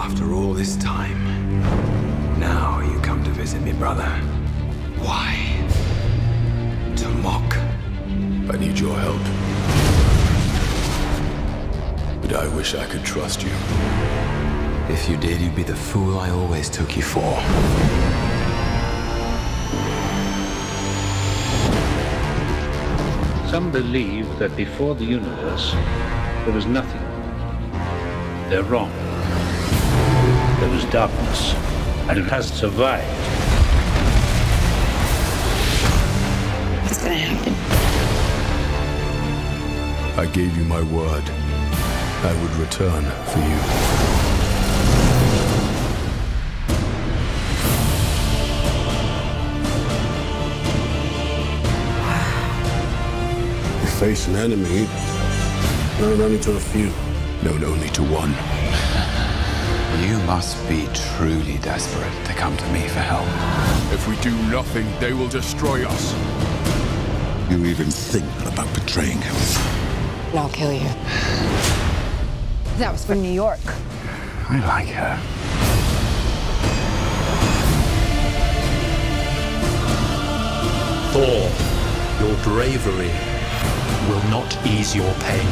After all this time, now you come to visit me, brother. Why? To mock? I need your help. But I wish I could trust you. If you did, you'd be the fool I always took you for. Some believe that before the universe, there was nothing. They're wrong. There was darkness, and it has survived. What's gonna happen? I gave you my word. I would return for you. You face an enemy, known only to a few. Known only to one. You must be truly desperate to come to me for help. If we do nothing, they will destroy us. You even think about betraying him. And I'll kill you. That was from New York. I like her. Thor, your bravery will not ease your pain.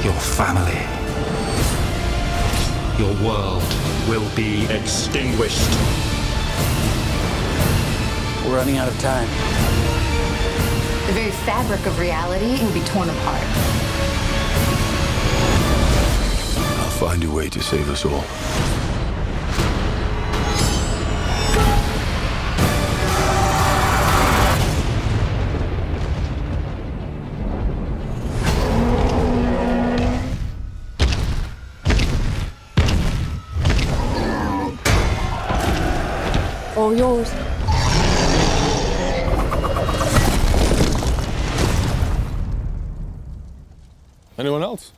Your family, your world will be extinguished. We're running out of time. The very fabric of reality will be torn apart. I'll find a way to save us all. All yours. Anyone else?